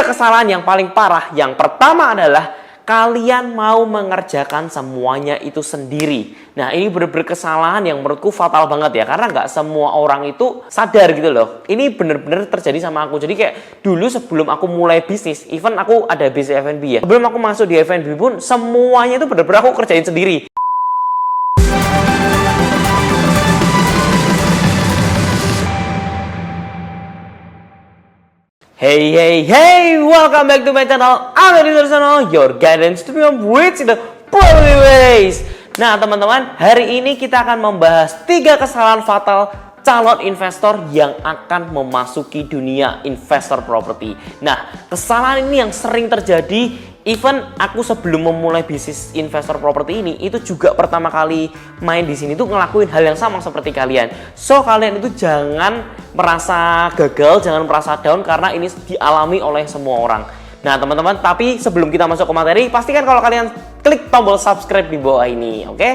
kesalahan yang paling parah. Yang pertama adalah kalian mau mengerjakan semuanya itu sendiri. Nah, ini bener-bener kesalahan yang menurutku fatal banget ya. Karena nggak semua orang itu sadar gitu loh. Ini bener-bener terjadi sama aku. Jadi kayak dulu sebelum aku mulai bisnis, even aku ada bisnis F&B ya. Sebelum aku masuk di F&B pun, semuanya itu bener-bener aku kerjain sendiri. Hey, welcome back to my channel. I'm Edi Sudarsono, your guidance to become rich in the proper ways. Nah teman-teman, hari ini kita akan membahas 3 kesalahan fatal calon investor yang akan memasuki dunia investor properti. Nah, kesalahan ini yang sering terjadi. Even aku sebelum memulai bisnis investor properti ini, itu juga pertama kali main di sini tuh ngelakuin hal yang sama seperti kalian. So kalian itu jangan merasa gagal, jangan merasa down karena ini dialami oleh semua orang. Nah teman-teman, tapi sebelum kita masuk ke materi, pastikan kalau kalian klik tombol subscribe di bawah ini, oke?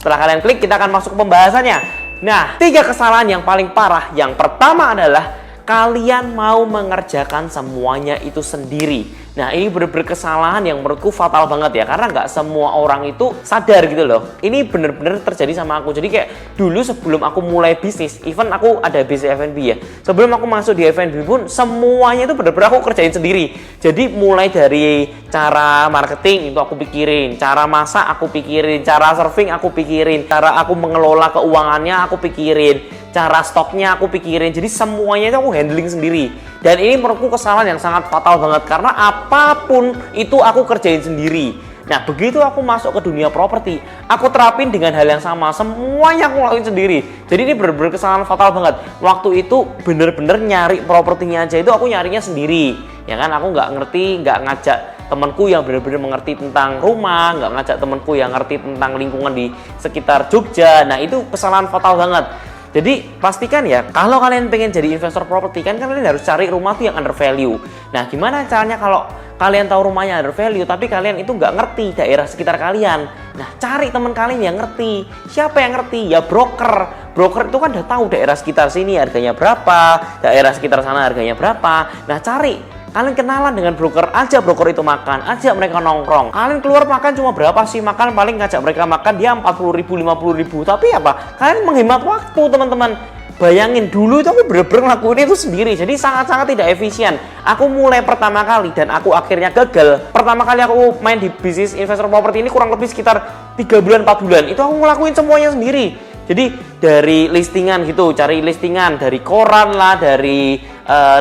Setelah kalian klik, kita akan masuk ke pembahasannya. Nah, 3 kesalahan yang paling parah. Yang pertama adalah kalian mau mengerjakan semuanya itu sendiri. Nah, ini bener-bener kesalahan yang menurutku fatal banget ya. Karena nggak semua orang itu sadar gitu loh. Ini bener-bener terjadi sama aku. Jadi kayak dulu sebelum aku mulai bisnis, even aku ada bisnis F&B ya. Sebelum aku masuk di F&B pun, semuanya itu bener-bener aku kerjain sendiri. Jadi mulai dari cara marketing itu aku pikirin, cara masak aku pikirin, cara surfing aku pikirin, cara aku mengelola keuangannya aku pikirin, cara stoknya aku pikirin. Jadi semuanya itu aku handling sendiri. Dan ini menurutku kesalahan yang sangat fatal banget karena apapun itu aku kerjain sendiri. Nah, begitu aku masuk ke dunia properti, aku terapin dengan hal yang sama. Semuanya aku lakuin sendiri. Jadi ini bener-bener kesalahan fatal banget. Waktu itu bener-bener nyari propertinya aja itu aku nyarinya sendiri. Ya kan, aku nggak ngerti, nggak ngajak temanku yang bener-bener mengerti tentang rumah, nggak ngajak temanku yang ngerti tentang lingkungan di sekitar Jogja. Nah, itu kesalahan fatal banget. Jadi pastikan ya, kalau kalian pengen jadi investor properti kan kalian harus cari rumah tuh yang under value. Nah, gimana caranya kalau kalian tahu rumahnya under value tapi kalian itu nggak ngerti daerah sekitar kalian? Nah, cari teman kalian yang ngerti. Siapa yang ngerti? Ya broker. Broker itu kan udah tahu daerah sekitar sini harganya berapa, daerah sekitar sana harganya berapa. Nah, cari. Kalian kenalan dengan broker, ajak broker itu makan, ajak mereka nongkrong. Kalian keluar makan cuma berapa sih? Makan paling ngajak mereka makan dia 40.000, 50.000. Tapi apa? Kalian menghemat waktu, teman-teman. Bayangin dulu itu aku bener-bener ngelakuin itu sendiri. Jadi sangat-sangat tidak efisien. Aku mulai pertama kali dan aku akhirnya gagal. Pertama kali aku main di bisnis investor properti ini kurang lebih sekitar 3 bulan, 4 bulan. Itu aku ngelakuin semuanya sendiri. Jadi dari listingan gitu, cari listingan dari koran lah, dari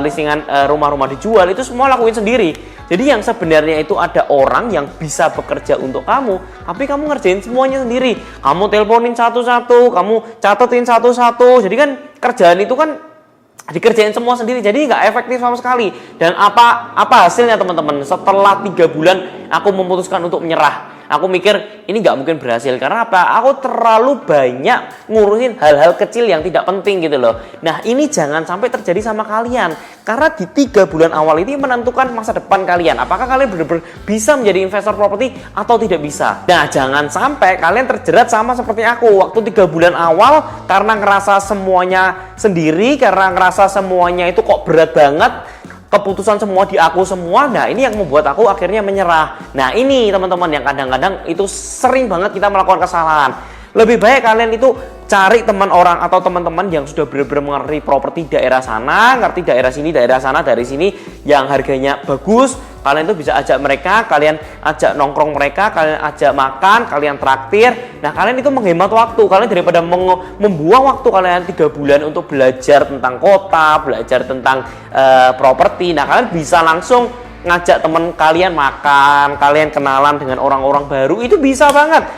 listingan rumah-rumah dijual, itu semua lakuin sendiri. Jadi yang sebenarnya itu ada orang yang bisa bekerja untuk kamu, tapi kamu ngerjain semuanya sendiri. Kamu teleponin satu-satu, kamu catetin satu-satu. Jadi kan kerjaan itu kan dikerjain semua sendiri, jadi nggak efektif sama sekali. Dan apa hasilnya teman-teman? Setelah 3 bulan aku memutuskan untuk menyerah. Aku mikir ini nggak mungkin berhasil karena apa? Aku terlalu banyak ngurusin hal-hal kecil yang tidak penting gitu loh. Nah, ini jangan sampai terjadi sama kalian karena di 3 bulan awal ini menentukan masa depan kalian. Apakah kalian benar-benar bisa menjadi investor properti atau tidak bisa? Nah, jangan sampai kalian terjerat sama seperti aku waktu 3 bulan awal karena ngerasa semuanya sendiri, karena ngerasa semuanya itu kok berat banget. Keputusan semua di aku semua. Nah, ini yang membuat aku akhirnya menyerah. Nah, ini teman-teman yang kadang-kadang itu sering banget kita melakukan kesalahan. Lebih baik kalian itu cari teman orang atau teman-teman yang sudah benar-benar mengerti properti daerah sana, ngerti daerah sini, daerah sana, dari sini yang harganya bagus. Kalian tuh bisa ajak mereka, kalian ajak nongkrong mereka, kalian ajak makan, kalian traktir. Nah, kalian itu menghemat waktu. Kalian daripada membuang waktu kalian 3 bulan untuk belajar tentang kota, belajar tentang properti. Nah, kalian bisa langsung ngajak teman kalian makan, kalian kenalan dengan orang-orang baru. Itu bisa banget.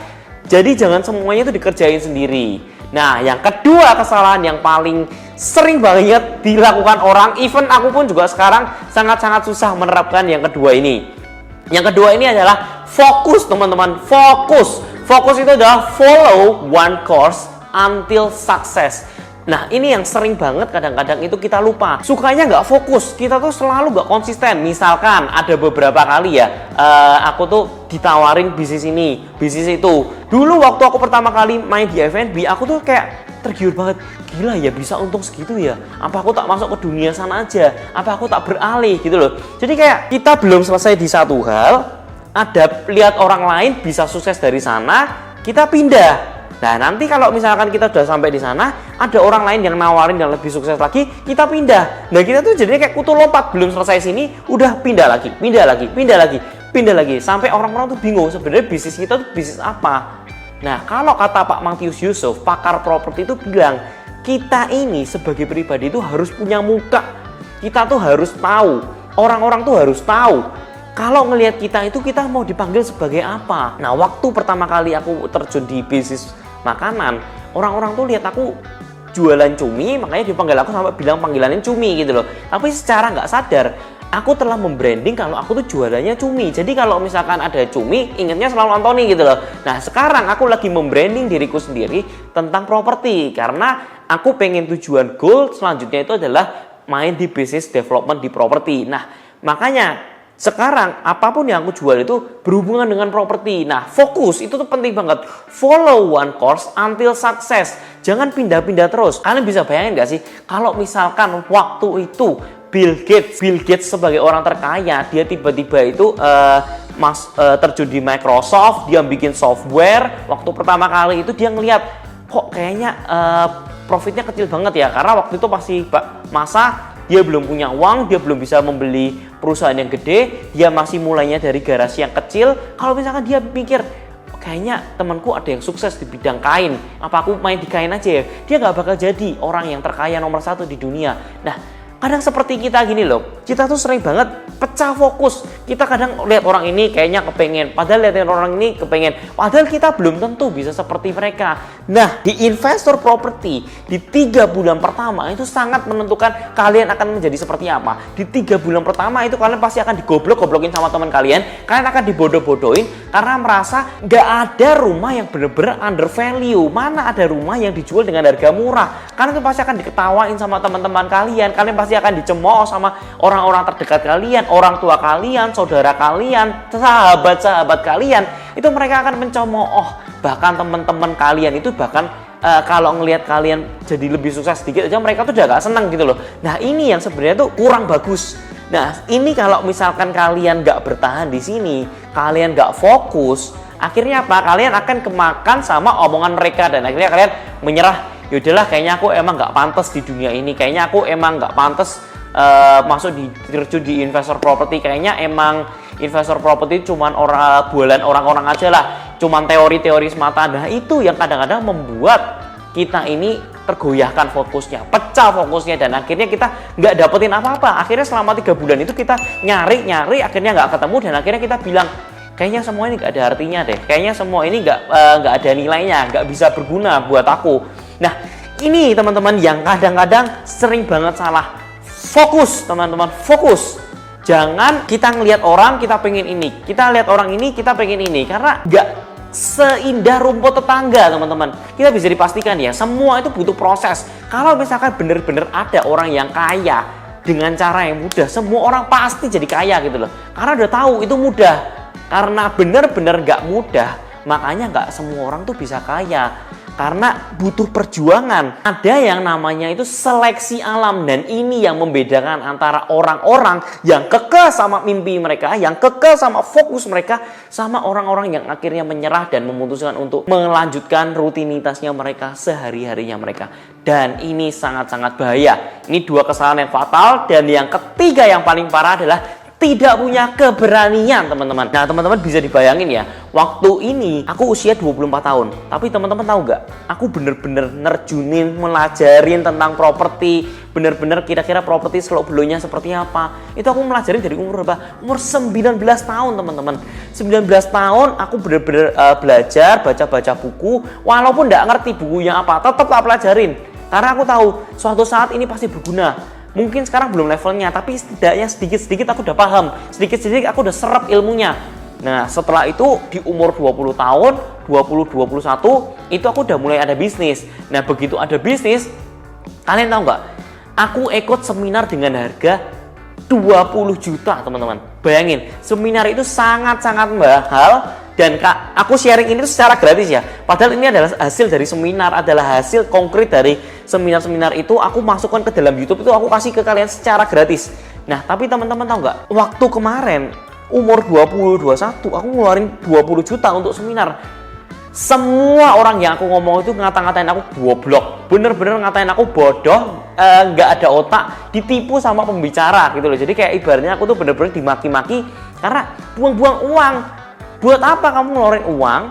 Jadi jangan semuanya itu dikerjain sendiri. Nah, yang kedua kesalahan yang paling sering banget dilakukan orang, even aku pun juga sekarang sangat-sangat susah menerapkan yang kedua ini. Yang kedua ini adalah fokus, teman-teman. Fokus. Fokus itu adalah follow one course until success. Nah, ini yang sering banget kadang-kadang itu kita lupa. Sukanya nggak fokus, kita tuh selalu nggak konsisten. Misalkan ada beberapa kali ya, aku tuh ditawarin bisnis ini, bisnis itu. Dulu waktu aku pertama kali main di F&B, aku tuh kayak tergiur banget. Gila ya, bisa untung segitu ya. Apa aku tak masuk ke dunia sana aja? Apa aku tak beralih gitu loh. Jadi kayak kita belum selesai di satu hal, ada lihat orang lain bisa sukses dari sana, kita pindah. Nah, nanti kalau misalkan kita udah sampai di sana, ada orang lain yang nawarin yang lebih sukses lagi, kita pindah. Nah, kita tuh jadinya kayak kutu lompat, belum selesai sini, udah pindah lagi, sampai orang-orang tuh bingung sebenarnya bisnis kita tuh bisnis apa. Nah, kalau kata Pak Mangtius Yusuf, pakar properti itu bilang, kita ini sebagai pribadi itu harus punya muka. Kita tuh harus tahu, orang-orang tuh harus tahu kalau ngelihat kita itu kita mau dipanggil sebagai apa. Nah, waktu pertama kali aku terjun di bisnis makanan, orang-orang tuh lihat aku jualan cumi, makanya dipanggil aku sampai bilang panggilannya cumi gitu loh. Tapi secara nggak sadar, aku telah membranding kalau aku tuh jualannya cumi. Jadi kalau misalkan ada cumi, ingatnya selalu Anthony gitu loh. Nah, sekarang aku lagi membranding diriku sendiri tentang properti, karena aku pengen tujuan goal selanjutnya itu adalah main di business development di properti. Nah, makanya sekarang apapun yang aku jual itu berhubungan dengan properti. Nah, fokus itu tuh penting banget. Follow one course until success. Jangan pindah-pindah terus. Kalian bisa bayangin gak sih kalau misalkan waktu itu Bill Gates sebagai orang terkaya, dia tiba-tiba itu terjun di Microsoft, dia bikin software. Waktu pertama kali itu dia ngelihat kok kayaknya profitnya kecil banget ya, karena waktu itu pasti masa dia belum punya uang, dia belum bisa membeli perusahaan yang gede, dia masih mulainya dari garasi yang kecil. Kalau misalkan dia pikir, kayaknya temanku ada yang sukses di bidang kain, apa aku main di kain aja ya, dia nggak bakal jadi orang yang terkaya nomor 1 di dunia. Nah, kadang seperti kita gini loh, kita tuh sering banget pecah fokus. Kita kadang lihat orang ini kayaknya kepengen, padahal lihat orang ini kepengen, padahal kita belum tentu bisa seperti mereka. Nah, di investor property, di 3 bulan pertama itu sangat menentukan kalian akan menjadi seperti apa. Di 3 bulan pertama itu kalian pasti akan digoblok-goblokin sama teman kalian akan dibodoh-bodohin karena merasa nggak ada rumah yang bener-bener under value. Mana ada rumah yang dijual dengan harga murah. Kalian itu pasti akan diketawain sama teman-teman kalian pasti akan dicemooh sama orang-orang terdekat kalian, orang tua kalian, saudara kalian, sahabat-sahabat kalian. Itu mereka akan mencemooh. Bahkan teman-teman kalian itu bahkan kalau ngelihat kalian jadi lebih sukses sedikit aja, mereka tuh udah gak seneng gitu loh. Nah, ini yang sebenarnya tuh kurang bagus. Nah, ini kalau misalkan kalian gak bertahan di sini, kalian gak fokus, akhirnya apa? Kalian akan kemakan sama omongan mereka dan akhirnya kalian menyerah. Yaudahlah, kayaknya aku emang nggak pantas di dunia ini, kayaknya aku emang nggak pantas masuk terjun di investor property, kayaknya emang investor property cuman bualan orang-orang aja lah, cuman teori-teori semata. Nah, itu yang kadang-kadang membuat kita ini tergoyahkan fokusnya, pecah fokusnya, dan akhirnya kita nggak dapetin apa-apa. Akhirnya selama 3 bulan itu kita nyari, akhirnya nggak ketemu, dan akhirnya kita bilang, kayaknya semua ini nggak ada artinya deh, kayaknya semua ini nggak ada nilainya, nggak bisa berguna buat aku. Nah, ini teman-teman yang kadang-kadang sering banget salah. Fokus teman-teman, fokus. Jangan kita ngelihat orang, kita pengen ini. Kita lihat orang ini, kita pengen ini. Karena nggak seindah rumput tetangga teman-teman. Kita bisa dipastikan ya, semua itu butuh proses. Kalau misalkan bener-bener ada orang yang kaya dengan cara yang mudah, semua orang pasti jadi kaya gitu loh. Karena udah tahu itu mudah. Karena bener-bener nggak mudah, makanya nggak semua orang tuh bisa kaya. Karena butuh perjuangan. Ada yang namanya itu seleksi alam, dan ini yang membedakan antara orang-orang yang kekeh sama mimpi mereka, yang kekeh sama fokus mereka, sama orang-orang yang akhirnya menyerah dan memutuskan untuk melanjutkan rutinitasnya mereka sehari-harinya mereka. Dan ini sangat-sangat bahaya. Ini 2 kesalahan yang fatal, dan yang ketiga yang paling parah adalah tidak punya keberanian, teman-teman. Nah, teman-teman bisa dibayangin ya, waktu ini aku usia 24 tahun. Tapi teman-teman tahu nggak? Aku bener-bener nerjunin, melajarin tentang properti. Bener-bener kira-kira properti seluk beluknya seperti apa. Itu aku melajarin dari umur berapa? Umur 19 tahun, teman-teman. 19 tahun aku bener-bener belajar, baca-baca buku. Walaupun nggak ngerti bukunya apa, tetap tak pelajarin. Karena aku tahu suatu saat ini pasti berguna. Mungkin sekarang belum levelnya, tapi setidaknya sedikit-sedikit aku udah paham. Sedikit-sedikit aku udah serap ilmunya. Nah, setelah itu di umur 20 tahun, 20-21, itu aku udah mulai ada bisnis. Nah, begitu ada bisnis, kalian tahu nggak? Aku ikut seminar dengan harga 20 juta, teman-teman. Bayangin, seminar itu sangat-sangat mahal. Dan Kak, aku sharing ini tuh secara gratis ya. Padahal ini adalah hasil dari seminar, adalah hasil konkret dari seminar-seminar itu aku masukkan ke dalam YouTube, itu aku kasih ke kalian secara gratis. Nah, tapi teman-teman tahu nggak? Waktu kemarin umur 20-21 aku ngeluarin 20 juta untuk seminar. Semua orang yang aku ngomong itu ngata-ngatain aku goblok, bener-bener ngatain aku bodoh, nggak ada otak, ditipu sama pembicara gitu loh. Jadi kayak ibaratnya aku tuh bener-bener dimaki-maki karena buang-buang uang. Buat apa kamu ngeluarin uang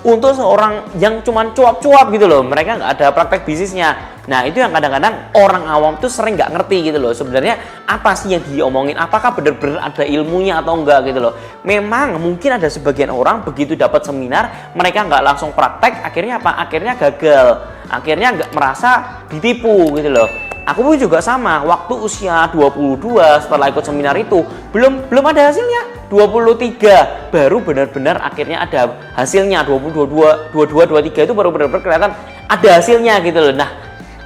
untuk seorang yang cuman cuap-cuap gitu loh? Mereka nggak ada praktek bisnisnya. Nah, itu yang kadang-kadang orang awam tuh sering nggak ngerti gitu loh. Sebenarnya apa sih yang diomongin? Apakah bener-bener ada ilmunya atau enggak gitu loh? Memang mungkin ada sebagian orang begitu dapat seminar, mereka nggak langsung praktek, akhirnya apa? Akhirnya gagal. Akhirnya nggak merasa ditipu gitu loh. Aku pun juga sama, waktu usia 22 setelah ikut seminar itu belum ada hasilnya. 23 baru benar-benar akhirnya ada hasilnya. 22, 23 itu baru benar-benar kelihatan ada hasilnya gitu loh. Nah,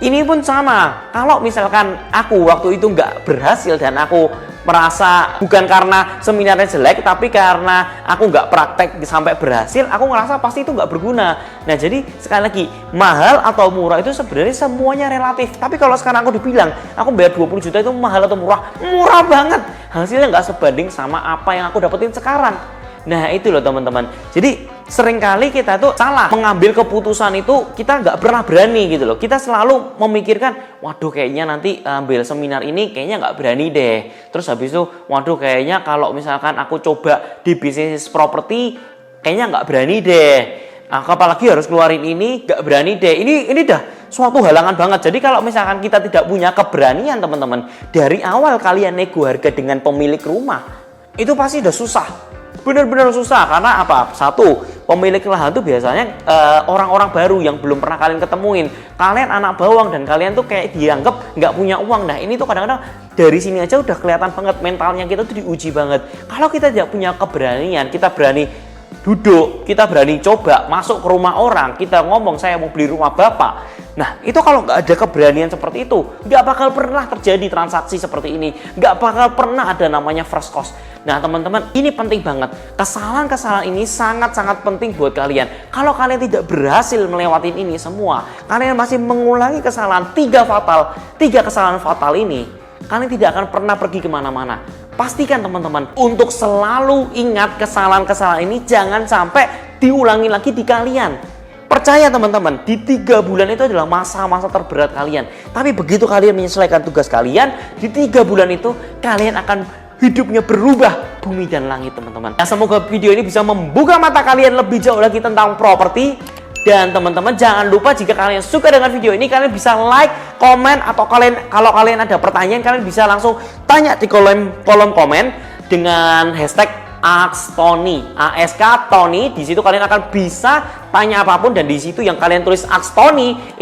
ini pun sama. Kalau misalkan aku waktu itu nggak berhasil dan aku merasa bukan karena seminarnya jelek, tapi karena aku nggak praktek sampai berhasil, aku ngerasa pasti itu nggak berguna. Nah, jadi sekali lagi, mahal atau murah itu sebenarnya semuanya relatif. Tapi kalau sekarang aku dibilang aku bayar 20 juta itu mahal atau murah, murah banget. Hasilnya nggak sebanding sama apa yang aku dapetin sekarang. Nah, itu loh teman-teman. Jadi seringkali kita tuh salah mengambil keputusan, itu kita nggak pernah berani gitu loh. Kita selalu memikirkan, waduh kayaknya nanti ambil seminar ini kayaknya nggak berani deh. Terus habis itu, waduh kayaknya kalau misalkan aku coba di bisnis properti kayaknya nggak berani deh. Nah, apalagi harus keluarin ini, nggak berani deh. Ini dah suatu halangan banget. Jadi kalau misalkan kita tidak punya keberanian teman-teman, dari awal kalian nego harga dengan pemilik rumah, itu pasti udah susah. Benar-benar susah. Karena apa? Satu, pemilik lahan tuh biasanya orang-orang baru yang belum pernah kalian ketemuin. Kalian anak bawang dan kalian tuh kayak dianggap nggak punya uang. Nah, ini tuh kadang-kadang dari sini aja udah kelihatan banget mentalnya kita tuh diuji banget. Kalau kita tidak punya keberanian, kita berani duduk, kita berani coba masuk ke rumah orang, kita ngomong saya mau beli rumah bapak. Nah, itu kalau nggak ada keberanian seperti itu, nggak bakal pernah terjadi transaksi seperti ini, nggak bakal pernah ada namanya first cost. Nah, teman-teman, ini penting banget. Kesalahan-kesalahan ini sangat-sangat penting buat kalian. Kalau kalian tidak berhasil melewati ini semua, kalian masih mengulangi kesalahan tiga kesalahan fatal ini, kalian tidak akan pernah pergi kemana-mana. Pastikan teman-teman untuk selalu ingat kesalahan-kesalahan ini jangan sampai diulangi lagi di kalian. Percaya teman-teman, di 3 bulan itu adalah masa-masa terberat kalian. Tapi begitu kalian menyelesaikan tugas kalian, di 3 bulan itu kalian akan hidupnya berubah bumi dan langit teman-teman. Nah, semoga video ini bisa membuka mata kalian lebih jauh lagi tentang properti. Dan teman-teman jangan lupa jika kalian suka dengan video ini, kalian bisa like, komen, atau kalau kalian ada pertanyaan kalian bisa langsung tanya di kolom komen dengan hashtag AskTony, ASK Tony. Di situ kalian akan bisa tanya apapun, dan di situ yang kalian tulis AskTony,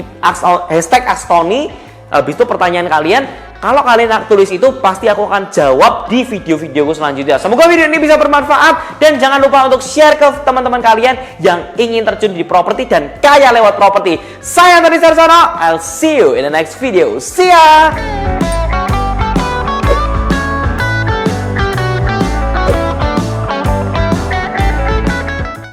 hashtag AskTony. Habis itu pertanyaan kalian, kalau kalian tulis itu pasti aku akan jawab di video-videoku selanjutnya. Semoga video ini bisa bermanfaat, dan jangan lupa untuk share ke teman-teman kalian yang ingin terjun di properti dan kaya lewat properti. Saya Anthony Sarsono, I'll see you in the next video. See ya!